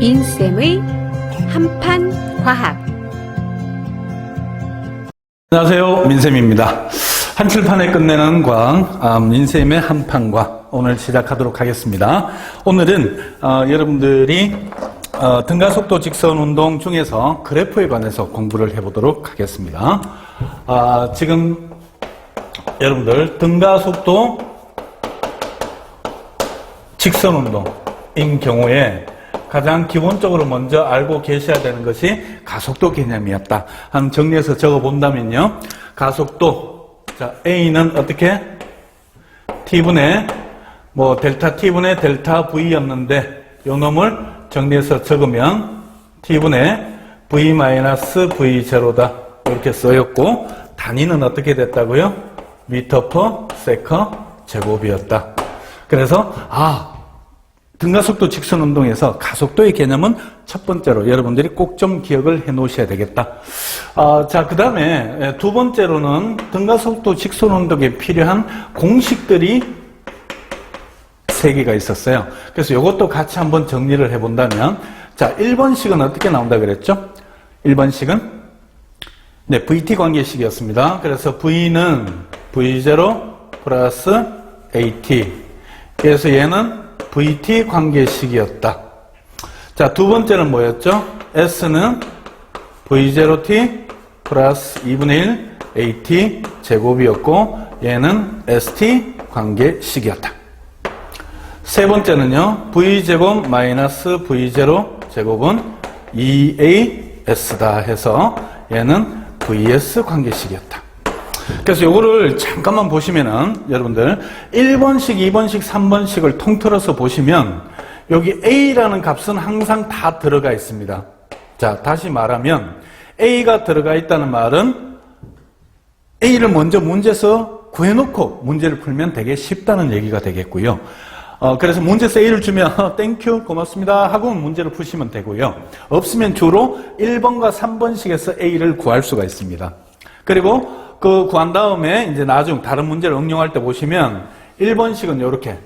인쌤의 한판 과학. 안녕하세요, 민쌤입니다. 한칠판에 끝내는 과학, 민쌤의 한판과 오늘 시작하도록 하겠습니다. 오늘은 여러분들이 등가속도 직선운동 중에서 그래프에 관해서 공부를 해보도록 하겠습니다. 지금 여러분들 등가속도 직선운동인 경우에 가장 기본적으로 먼저 알고 계셔야 되는 것이 가속도 개념이었다. 한번 정리해서 적어본다면요. 가속도, 자, A는 어떻게? T분의, 델타 T분의 델타 V였는데, 요 놈을 정리해서 적으면, T분의 V-V0다. 이렇게 쓰였고, 단위는 어떻게 됐다고요? 미터 퍼 세컨 제곱이었다. 그래서, 등가속도 직선운동에서 가속도의 개념은 첫 번째로 여러분들이 꼭 좀 기억을 해 놓으셔야 되겠다. 자, 그 다음에 두 번째로는 등가속도 직선운동에 필요한 공식들이 3개가 있었어요. 그래서 이것도 같이 한번 정리를 해 본다면, 자, 1번식은 어떻게 나온다 그랬죠? 1번식은 VT 관계식이었습니다. 그래서 V는 V0 플러스 AT. 그래서 얘는 VT 관계식이었다. 자, 두 번째는 뭐였죠? S는 V0T 플러스 2분의 1 AT 제곱이었고, 얘는 ST 관계식이었다. 세 번째는요, V제곱 마이너스 V0 제곱은 2AS다 해서 얘는 VS 관계식이었다. 그래서 요거를 잠깐만 보시면은 여러분들 1번식, 2번식, 3번식을 통틀어서 보시면 여기 A라는 값은 항상 다 들어가 있습니다. 자, 다시 말하면 A가 들어가 있다는 말은 A를 먼저 문제에서 구해놓고 문제를 풀면 되게 쉽다는 얘기가 되겠고요. 그래서 문제에서 A를 주면 땡큐 고맙습니다 하고 문제를 푸시면 되고요. 없으면 주로 1번과 3번식에서 A를 구할 수가 있습니다. 그리고 그 구한 다음에 이제 나중 다른 문제를 응용할 때 보시면 1번식은 이렇게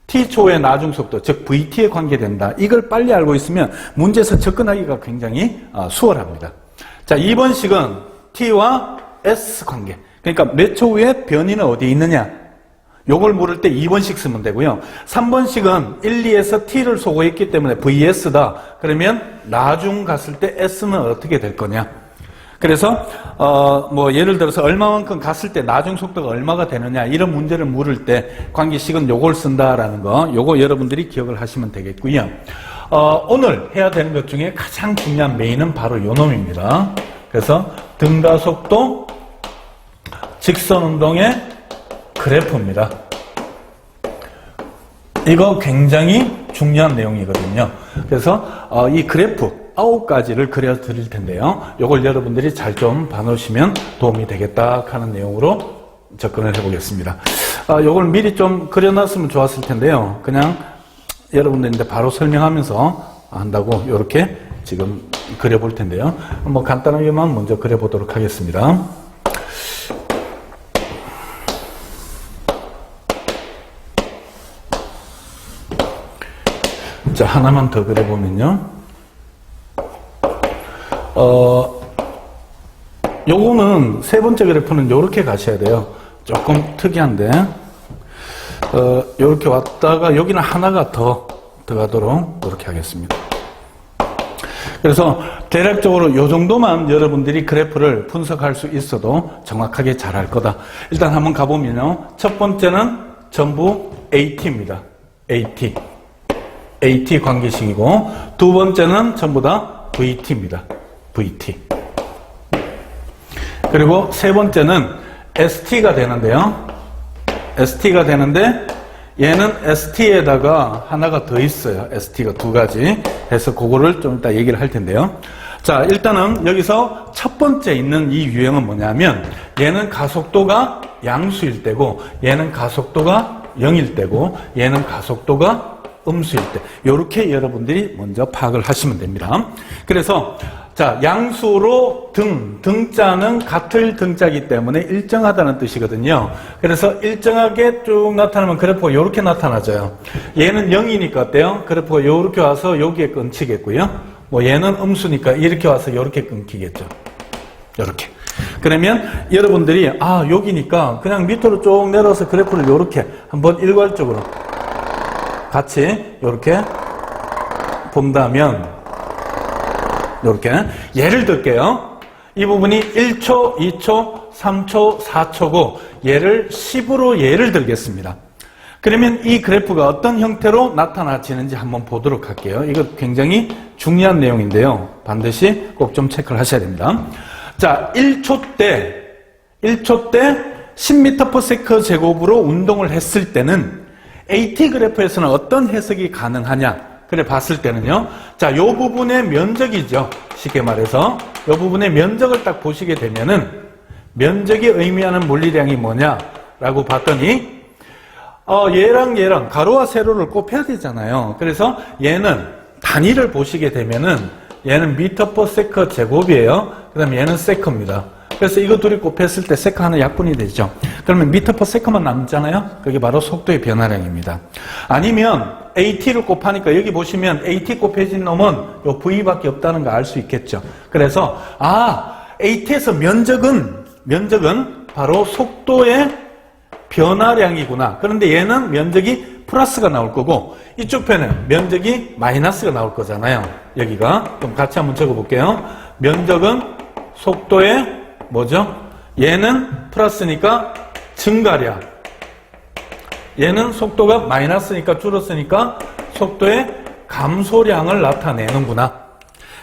T초의 나중속도, 즉 VT에 관계된다. 이걸 빨리 알고 있으면 문제에서 접근하기가 굉장히 수월합니다. 자, 2번식은 T와 S 관계. 그러니까 몇 초 후에 변이는 어디에 있느냐. 요걸 물을 때 2번식 쓰면 되고요. 3번식은 1, 2에서 T를 소거했기 때문에 VS다. 그러면 나중 갔을 때 S는 어떻게 될 거냐. 그래서 예를 들어서 얼마만큼 갔을 때 나중 속도가 얼마가 되느냐 이런 문제를 물을 때 관계식은 요걸 쓴다라는 거, 요거 여러분들이 기억을 하시면 되겠고요. 오늘 해야 되는 것 중에 가장 중요한 메인은 바로 요 놈입니다. 그래서 등가속도 직선운동의 그래프입니다. 이거 굉장히 중요한 내용이거든요. 그래서 이 그래프 9가지를 그려드릴 텐데요. 이걸 여러분들이 잘 좀 봐놓으시면 도움이 되겠다 하는 내용으로 접근을 해보겠습니다. 이걸 미리 좀 그려놨으면 좋았을 텐데요. 그냥 여러분들인데 바로 설명하면서 한다고 이렇게 지금 그려볼 텐데요. 간단하게만 먼저 그려보도록 하겠습니다. 자, 하나만 더 그려보면요. 요거는 세 번째 그래프는 요렇게 가셔야 돼요. 조금 특이한데, 요렇게 왔다가 여기는 하나가 더 들어가도록 이렇게 하겠습니다. 그래서 대략적으로 요 정도만 여러분들이 그래프를 분석할 수 있어도 정확하게 잘 할 거다. 일단 한번 가보면요. 첫 번째는 전부 AT입니다. AT 관계식이고, 두 번째는 전부 다 VT입니다. VT. 그리고 세 번째는 ST가 되는데요. ST가 되는데 얘는 ST에다가 하나가 더 있어요. ST가 2가지 해서 그거를 좀 이따 얘기를 할 텐데요. 자, 일단은 여기서 첫 번째 있는 이 유형은 뭐냐면 얘는 가속도가 양수일 때고 얘는 가속도가 0일 때고 얘는 가속도가 음수일 때 이렇게 여러분들이 먼저 파악을 하시면 됩니다. 그래서 자, 양수로 등자는 같을 등자이기 때문에 일정하다는 뜻이거든요. 그래서 일정하게 쭉 나타나면 그래프가 이렇게 나타나져요. 얘는 0이니까 어때요? 그래프가 이렇게 와서 여기에 끊기겠고요. 뭐 얘는 음수니까 이렇게 와서 이렇게 끊기겠죠. 이렇게. 그러면 여러분들이 여기니까 그냥 밑으로 쭉 내려서 그래프를 이렇게 한번 일괄적으로 같이 이렇게 본다면 이렇게 예를 들게요. 이 부분이 1초, 2초, 3초, 4초고 얘를 10으로 예를 들겠습니다. 그러면 이 그래프가 어떤 형태로 나타나지는지 한번 보도록 할게요. 이거 굉장히 중요한 내용인데요. 반드시 꼭 좀 체크를 하셔야 됩니다. 자, 1초 때 10m/s 제곱으로 운동을 했을 때는 AT 그래프에서는 어떤 해석이 가능하냐? 그래 봤을 때는요. 자, 요 부분의 면적이죠. 쉽게 말해서 요 부분의 면적을 딱 보시게 되면은 면적이 의미하는 물리량이 뭐냐라고 봤더니 얘랑 가로와 세로를 곱해야 되잖아요. 그래서 얘는 단위를 보시게 되면은 얘는 m/s 제곱이에요. 그다음에 얘는 세커입니다. 그래서 이거 둘이 곱했을 때 세커 하나 약분이 되죠. 그러면 m/s만 남잖아요. 그게 바로 속도의 변화량입니다. 아니면 AT를 곱하니까 여기 보시면 AT 곱해진 놈은 요 V밖에 없다는 거 알 수 있겠죠. 그래서 AT에서 면적은 바로 속도의 변화량이구나. 그런데 얘는 면적이 플러스가 나올 거고 이쪽 편은 면적이 마이너스가 나올 거잖아요. 여기가 그럼 같이 한번 적어볼게요. 면적은 속도의 뭐죠? 얘는 플러스니까 증가량. 얘는 속도가 마이너스니까 줄었으니까 속도의 감소량을 나타내는구나.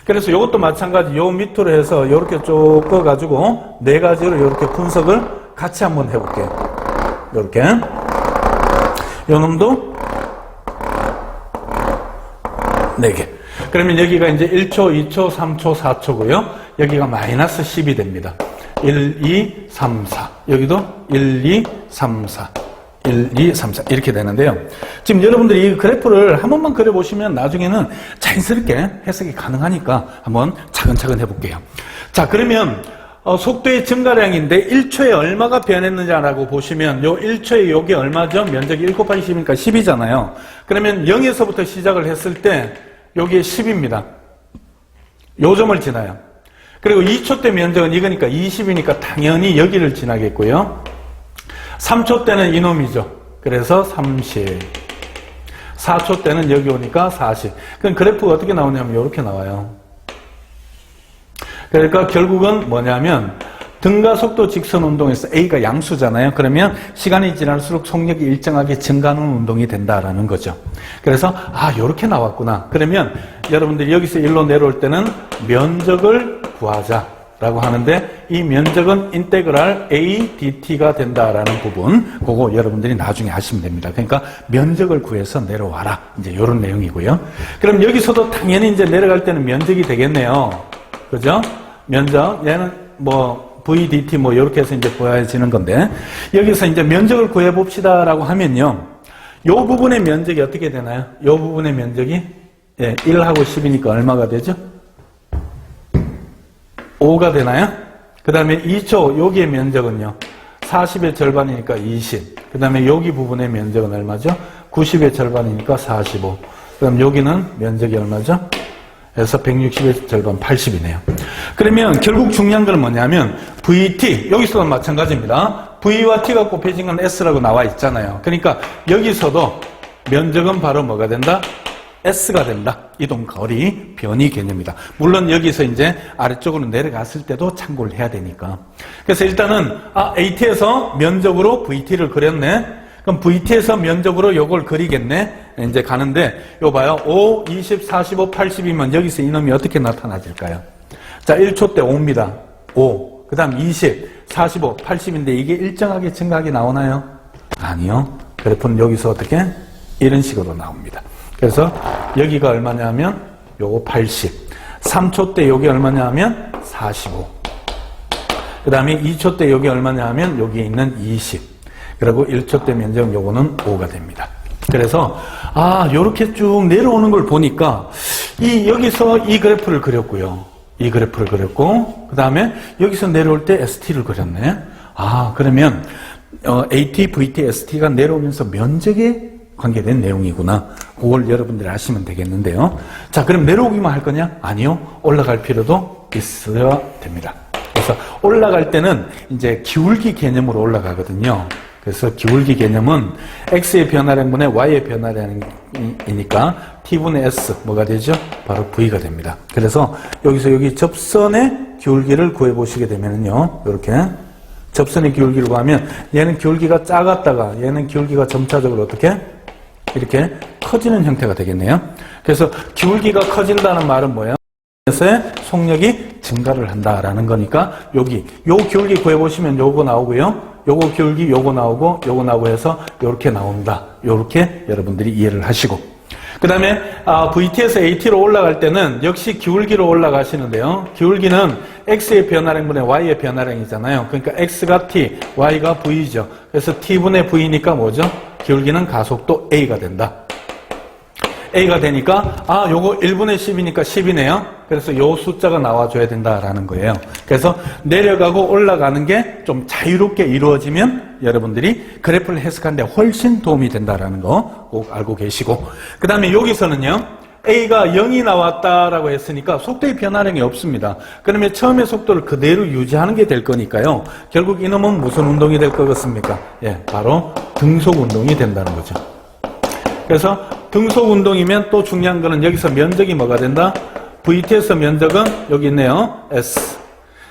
그래서 이것도 마찬가지 요 밑으로 해서 이렇게 쭉 꺼가지고 네 가지로 이렇게 분석을 같이 한번 해볼게요. 이렇게 요 놈도 4개. 그러면 여기가 이제 1초, 2초, 3초, 4초고요. 여기가 마이너스 10이 됩니다. 1, 2, 3, 4. 여기도 1, 2, 3, 4. 1, 2, 3, 4 이렇게 되는데요. 지금 여러분들이 이 그래프를 한 번만 그려보시면 나중에는 자연스럽게 해석이 가능하니까 한번 차근차근 해볼게요. 자, 그러면 속도의 증가량인데 1초에 얼마가 변했느냐라고 보시면 요 1초에 요게 얼마죠? 면적이 1 곱하기 10이니까 10이잖아요. 그러면 0에서부터 시작을 했을 때 요게 10입니다. 요 점을 지나요. 그리고 2초 때 면적은 이거니까 20이니까 당연히 여기를 지나겠고요. 3초 때는 이놈이죠. 그래서 30. 4초 때는 여기 오니까 40. 그럼 그래프가 어떻게 나오냐면 이렇게 나와요. 그러니까 결국은 뭐냐면 등가 속도 직선 운동에서 A가 양수잖아요. 그러면 시간이 지날수록 속력이 일정하게 증가하는 운동이 된다라는 거죠. 그래서 이렇게 나왔구나. 그러면 여러분들이 여기서 일로 내려올 때는 면적을 구하자라고 하는데 이 면적은 인테그랄 A dt가 된다라는 부분 그거 여러분들이 나중에 하시면 됩니다. 그러니까 면적을 구해서 내려와라. 이제 이런 내용이고요. 그럼 여기서도 당연히 이제 내려갈 때는 면적이 되겠네요. 그죠? 면적 얘는 뭐 VDT 뭐 이렇게 해서 이제 구해지는 건데 여기서 이제 면적을 구해 봅시다라고 하면요. 요 부분의 면적이 어떻게 되나요? 요 부분의 면적이 1하고 10이니까 얼마가 되죠? 5가 되나요? 그 다음에 2초 여기의 면적은요. 40의 절반이니까 20. 그 다음에 여기 부분의 면적은 얼마죠? 90의 절반이니까 45. 그럼 여기는 면적이 얼마죠? 그래서 160의 절반 80이네요. 그러면 결국 중요한 건 뭐냐면 VT, 여기서도 마찬가지입니다. V와 T가 곱해진 건 S라고 나와 있잖아요. 그러니까 여기서도 면적은 바로 뭐가 된다? S가 된다. 이동 거리 변이 개념이다. 물론 여기서 이제 아래쪽으로 내려갔을 때도 참고를 해야 되니까. 그래서 일단은 AT에서 면적으로 VT를 그렸네. 그럼 VT에서 면적으로 요걸 그리겠네. 이제 가는데 요 봐요. 5, 20, 45, 80이면 여기서 이놈이 어떻게 나타나질까요? 자, 1초 때 5입니다. 5. 그 다음 20, 45, 80인데 이게 일정하게 증가하게 나오나요? 아니요. 그래프는 여기서 어떻게? 이런 식으로 나옵니다. 그래서 여기가 얼마냐면 요거 80. 3초 때 요게 얼마냐면 45. 그 다음에 2초 때 요게 얼마냐면 여기에 있는 20. 그리고 1초 때 면적 요거는 5가 됩니다. 그래서 요렇게 쭉 내려오는 걸 보니까 여기서 이 그래프를 그렸고요. 이 그래프를 그렸고, 그 다음에 여기서 내려올 때 ST를 그렸네. 아, 그러면 AT, VT, ST가 내려오면서 면적에 관계된 내용이구나. 그걸 여러분들이 아시면 되겠는데요. 자, 그럼 내려오기만 할 거냐? 아니요. 올라갈 필요도 있어야 됩니다. 그래서 올라갈 때는 이제 기울기 개념으로 올라가거든요. 그래서 기울기 개념은 X의 변화량분의 Y의 변화량이니까 T분의 S 뭐가 되죠? 바로 V가 됩니다. 그래서 여기서 여기 접선의 기울기를 구해보시게 되면요. 이렇게 접선의 기울기를 구하면 얘는 기울기가 작았다가 얘는 기울기가 점차적으로 어떻게? 이렇게 커지는 형태가 되겠네요. 그래서 기울기가 커진다는 말은 뭐예요? 에서의 속력이 증가를 한다라는 거니까 여기 요 기울기 구해보시면 요거 나오고요. 요거 기울기 요거 나오고 해서 요렇게 나온다. 요렇게 여러분들이 이해를 하시고 그 다음에 VT에서 AT로 올라갈 때는 역시 기울기로 올라가시는데요. 기울기는 X의 변화량분의 Y의 변화량이잖아요. 그러니까 X가 T, Y가 V죠. 그래서 T분의 V니까 뭐죠? 기울기는 가속도 A가 된다. A가 되니까 요거 1분의 10이니까 10이네요. 그래서 요 숫자가 나와줘야 된다라는 거예요. 그래서 내려가고 올라가는 게 좀 자유롭게 이루어지면 여러분들이 그래프를 해석하는데 훨씬 도움이 된다라는 거 꼭 알고 계시고 그 다음에 여기서는요. A가 0이 나왔다라고 했으니까 속도의 변화량이 없습니다. 그러면 처음에 속도를 그대로 유지하는 게 될 거니까요. 결국 이놈은 무슨 운동이 될 것 같습니까? 예, 바로 등속 운동이 된다는 거죠. 그래서 등속 운동이면 또 중요한 거는 여기서 면적이 뭐가 된다? VT에서 면적은 여기 있네요. S.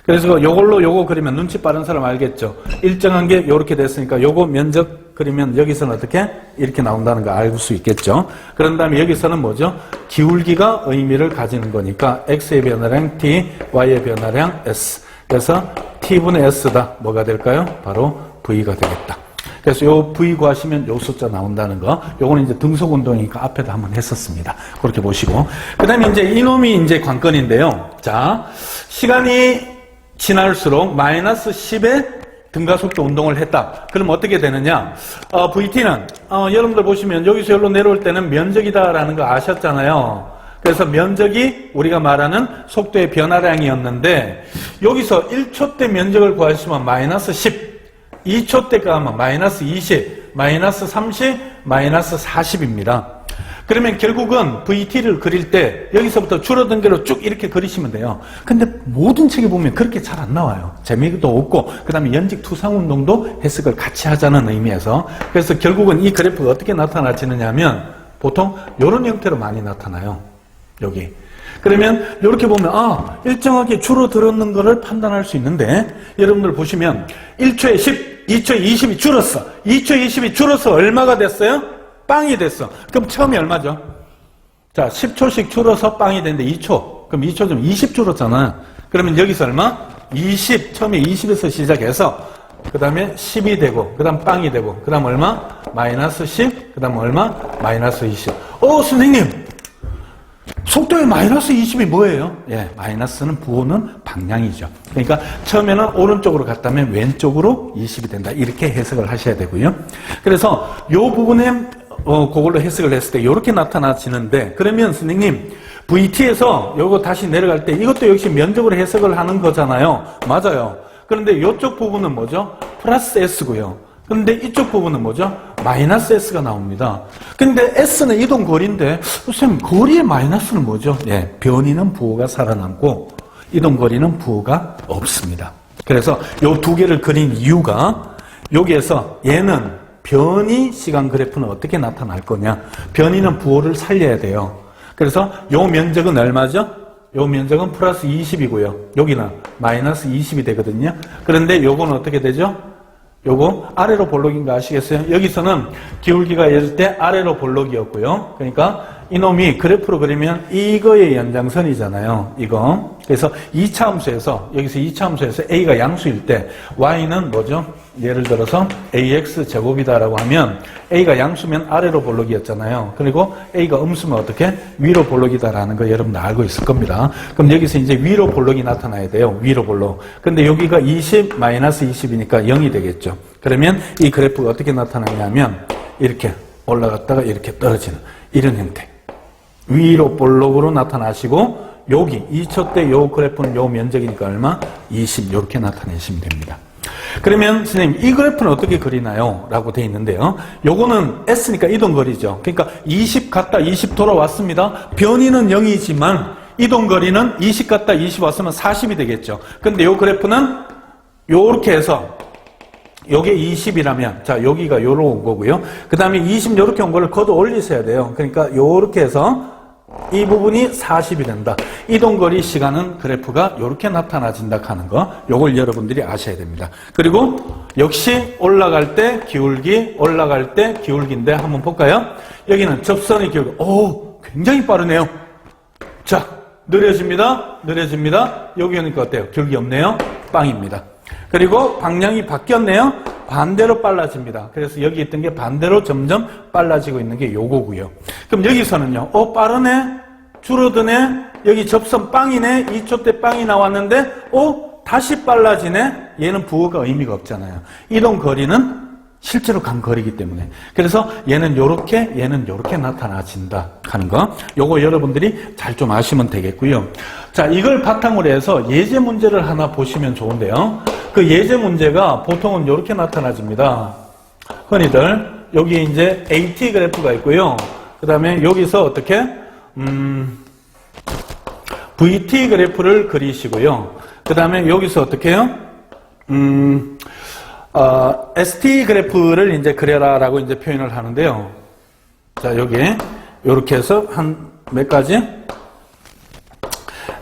그래서 요걸로 요거 그리면 눈치 빠른 사람 알겠죠? 일정한 게 요렇게 됐으니까 요거 면적 그리면 여기서는 어떻게? 이렇게 나온다는 거 알 수 있겠죠? 그런 다음에 여기서는 뭐죠? 기울기가 의미를 가지는 거니까 X의 변화량 T, Y의 변화량 S. 그래서 T분의 S다. 뭐가 될까요? 바로 V가 되겠다. 그래서 요 V 구하시면 요 숫자 나온다는 거. 요거는 이제 등속 운동이니까 앞에도 한번 했었습니다. 그렇게 보시고. 그 다음에 이제 이놈이 이제 관건인데요. 자, 시간이 지날수록 마이너스 10의 등가속도 운동을 했다. 그럼 어떻게 되느냐? VT는, 여러분들 보시면 여기서 여기로 내려올 때는 면적이다라는 거 아셨잖아요. 그래서 면적이 우리가 말하는 속도의 변화량이었는데, 여기서 1초 때 면적을 구하시면 마이너스 10. 2초 때 가면 마이너스 20, 마이너스 30, 마이너스 40입니다. 그러면 결국은 VT를 그릴 때 여기서부터 줄어든 대로 쭉 이렇게 그리시면 돼요. 근데 모든 책에 보면 그렇게 잘 안 나와요. 재미도 없고 그 다음에 연직 투상운동도 해석을 같이 하자는 의미에서 그래서 결국은 이 그래프가 어떻게 나타나지느냐 하면 보통 이런 형태로 많이 나타나요. 여기. 그러면 이렇게 보면 일정하게 줄어들었는 거를 판단할 수 있는데 여러분들 보시면 1초에 10, 2초에 20이 줄었어. 2초에 20이 줄어서 얼마가 됐어요? 빵이 됐어. 그럼 처음이 얼마죠? 자, 10초씩 줄어서 빵이 됐는데 2초. 그럼 2초 좀 20 줄었잖아. 그러면 여기서 얼마? 20. 처음에 20에서 시작해서 그 다음에 10이 되고 그 다음 빵이 되고 그 다음 얼마? 마이너스 10. 그 다음 얼마? 마이너스 20. 선생님! 속도의 마이너스 20이 뭐예요? 예, 마이너스는 부호는 방향이죠. 그러니까 처음에는 오른쪽으로 갔다면 왼쪽으로 20이 된다. 이렇게 해석을 하셔야 되고요. 그래서 이 부분에 그걸로 해석을 했을 때 이렇게 나타나지는데 그러면 선생님 VT에서 요거 다시 내려갈 때 이것도 역시 면적으로 해석을 하는 거잖아요. 맞아요. 그런데 이쪽 부분은 뭐죠? 플러스 S고요. 그런데 이쪽 부분은 뭐죠? 마이너스 S가 나옵니다. 근데 S는 이동 거리인데 선생님 거리의 마이너스는 뭐죠? 예, 변이는 부호가 살아남고 이동 거리는 부호가 없습니다. 그래서 이 두 개를 그린 이유가 여기에서 얘는 변이 시간 그래프는 어떻게 나타날 거냐? 변이는 부호를 살려야 돼요. 그래서 요 면적은 얼마죠? 요 면적은 플러스 20이고요. 여기는 마이너스 20이 되거든요. 그런데 요거는 어떻게 되죠? 요거 아래로 볼록인 거 아시겠어요? 여기서는 기울기가 예를 때 아래로 볼록이었고요. 그러니까 이놈이 그래프로 그리면 이거의 연장선이잖아요. 이거. 그래서 2차 함수에서 여기서 2차 함수에서 A가 양수일 때 Y는 뭐죠? 예를 들어서 AX 제곱이다라고 하면 A가 양수면 아래로 볼록이었잖아요. 그리고 A가 음수면 어떻게? 위로 볼록이다라는 거 여러분 다 알고 있을 겁니다. 그럼 여기서 이제 위로 볼록이 나타나야 돼요. 위로 볼록. 근데 여기가 20 마이너스 20이니까 0이 되겠죠. 그러면 이 그래프가 어떻게 나타나냐면 이렇게 올라갔다가 이렇게 떨어지는 이런 형태. 위로 볼록으로 나타나시고 여기 2초 때 요 그래프는 요 면적이니까 얼마? 20 이렇게 나타내시면 됩니다. 그러면 선생님 이 그래프는 어떻게 그리나요? 라고 돼 있는데요. 요거는 S니까 이동거리죠. 그러니까 20 갔다 20 돌아왔습니다. 변이는 0이지만 이동거리는 20 갔다 20 왔으면 40이 되겠죠. 근데 요 그래프는 요렇게 해서 요게 20이라면 자 여기가 요로 온 거고요. 그 다음에 20 요렇게 온 거를 걷어 올리셔야 돼요. 그러니까 요렇게 해서 이 부분이 40이 된다. 이동거리 시간은 그래프가 요렇게 나타나진다 하는 거 요걸 여러분들이 아셔야 됩니다. 그리고 역시 올라갈 때 기울기 올라갈 때 기울기인데 한번 볼까요? 여기는 접선의 기울기 굉장히 빠르네요. 자 느려집니다. 느려집니다. 여기 오니까 어때요? 기울기 없네요. 빵입니다. 그리고 방향이 바뀌었네요. 반대로 빨라집니다. 그래서 여기 있던 게 반대로 점점 빨라지고 있는 게 요거고요. 그럼 여기서는요. 빠르네. 줄어드네. 여기 접선 빵이네. 2초 때 빵이 나왔는데 다시 빨라지네. 얘는 부호가 의미가 없잖아요. 이동 거리는 실제로 간 거리이기 때문에. 그래서 얘는 요렇게 얘는 요렇게 나타나진다 하는 거. 요거 여러분들이 잘 좀 아시면 되겠고요. 자, 이걸 바탕으로 해서 예제 문제를 하나 보시면 좋은데요. 그 예제 문제가 보통은 이렇게 나타나집니다. 흔히들 여기 이제 AT 그래프가 있고요. 그 다음에 여기서 어떻게 VT 그래프를 그리시고요. 그 다음에 여기서 어떻게 해요? ST 그래프를 이제 그려라라고 이제 표현을 하는데요. 자, 여기 이렇게 해서 한 몇 가지?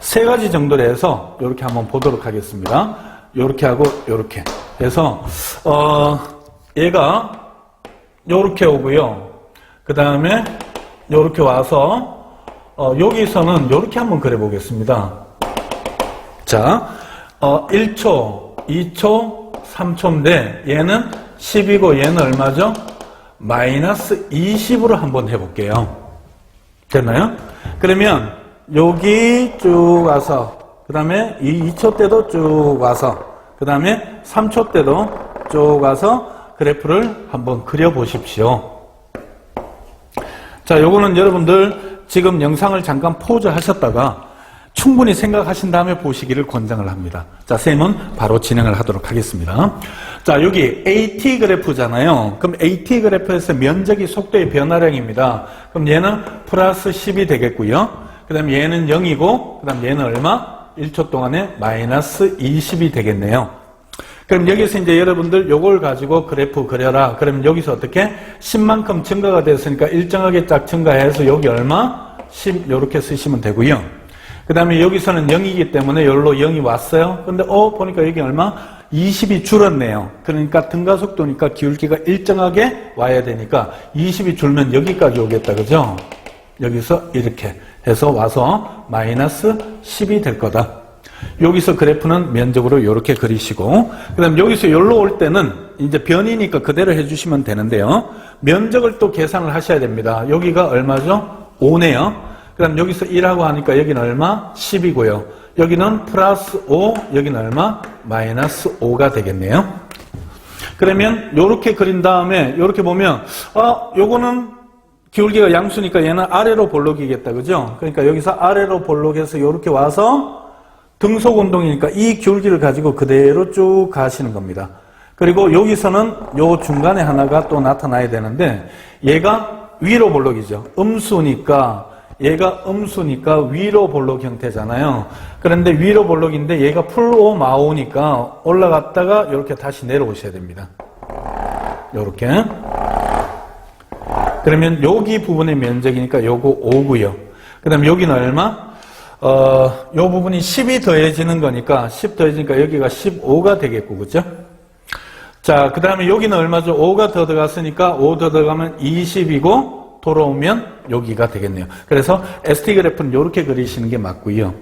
3가지 정도로 해서 이렇게 한번 보도록 하겠습니다. 요렇게 하고 요렇게 해서 얘가 요렇게 오고요. 그 다음에 요렇게 와서 여기서는 요렇게 한번 그려 보겠습니다. 자, 1초, 2초, 3초인데 얘는 10이고 얘는 얼마죠? 마이너스 20으로 한번 해볼게요. 됐나요? 그러면 여기 쭉 와서 그 다음에 2초 때도 쭉 와서 그 다음에 3초 때도 쭉 와서 그래프를 한번 그려보십시오. 자, 요거는 여러분들 지금 영상을 잠깐 포즈 하셨다가 충분히 생각하신 다음에 보시기를 권장을 합니다. 자, 쌤은 바로 진행을 하도록 하겠습니다. 자, 여기 AT 그래프잖아요. 그럼 AT 그래프에서 면적이 속도의 변화량입니다. 그럼 얘는 플러스 10이 되겠고요. 그 다음에 얘는 0이고, 그 다음에 얘는 얼마? 1초 동안에 마이너스 20이 되겠네요. 그럼 여기서 이제 여러분들 요걸 가지고 그래프 그려라. 그러면 여기서 어떻게? 10만큼 증가가 됐으니까 일정하게 쫙 증가해서 여기 얼마? 10 요렇게 쓰시면 되고요. 그 다음에 여기서는 0이기 때문에 여기로 0이 왔어요. 근데 보니까 여기 얼마? 20이 줄었네요. 그러니까 등가속도니까 기울기가 일정하게 와야 되니까 20이 줄면 여기까지 오겠다. 그죠? 여기서 이렇게 해서 와서 마이너스 10이 될 거다. 여기서 그래프는 면적으로 이렇게 그리시고 그 다음에 여기서 여기로 올 때는 이제 변이니까 그대로 해주시면 되는데요. 면적을 또 계산을 하셔야 됩니다. 여기가 얼마죠? 5네요. 그 다음 여기서 1하고 하니까 여기는 얼마? 10이고요. 여기는 플러스 5, 여기는 얼마? 마이너스 5가 되겠네요. 그러면 요렇게 그린 다음에 요렇게 보면 요거는 기울기가 양수니까 얘는 아래로 볼록이겠다. 그죠? 그러니까 여기서 아래로 볼록해서 요렇게 와서 등속 운동이니까 이 기울기를 가지고 그대로 쭉 가시는 겁니다. 그리고 여기서는 요 중간에 하나가 또 나타나야 되는데 얘가 위로 볼록이죠. 음수니까 얘가 음수니까 위로 볼록 형태잖아요. 그런데 위로 볼록인데 얘가 풀오 마오니까 올라갔다가 이렇게 다시 내려오셔야 됩니다. 이렇게. 그러면 여기 부분의 면적이니까 요거 5고요. 그 다음에 여기는 얼마? 요 부분이 10이 더해지는 거니까 10 더해지니까 여기가 15가 되겠고, 그죠? 자, 그 다음에 여기는 얼마죠? 5가 더 들어갔으니까 5 더 들어가면 20이고 돌아오면 여기가 되겠네요. 그래서 ST 그래프는 이렇게 그리시는 게 맞고요.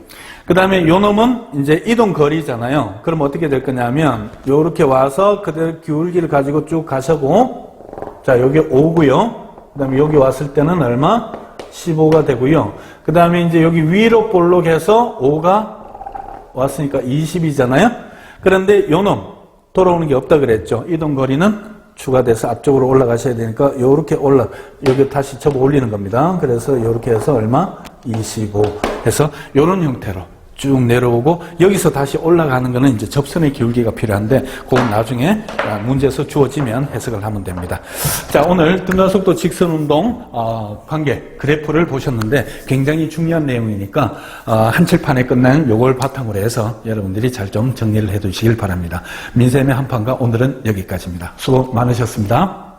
그 다음에 요 놈은 이제 이동 거리잖아요. 그럼 어떻게 될 거냐면 이렇게 와서 그대로 기울기를 가지고 쭉 가셔고 자, 여기 5고요. 그 다음에 여기 왔을 때는 얼마? 15가 되고요. 그 다음에 이제 여기 위로 볼록해서 5가 왔으니까 20이잖아요. 그런데 요 놈 돌아오는 게 없다 그랬죠. 이동 거리는 추가돼서 앞쪽으로 올라가셔야 되니까 요렇게 여기 다시 접어 올리는 겁니다. 그래서 요렇게 해서 얼마? 25 그래서 이런 형태로 쭉 내려오고 여기서 다시 올라가는 거는 이제 접선의 기울기가 필요한데 그건 나중에 문제에서 주어지면 해석을 하면 됩니다. 자, 오늘 등가속도 직선운동 관계 그래프를 보셨는데 굉장히 중요한 내용이니까 한칠판에 끝난 요걸 바탕으로 해서 여러분들이 잘 좀 정리를 해 두시길 바랍니다. 민쌤의 한판과 오늘은 여기까지입니다. 수고 많으셨습니다.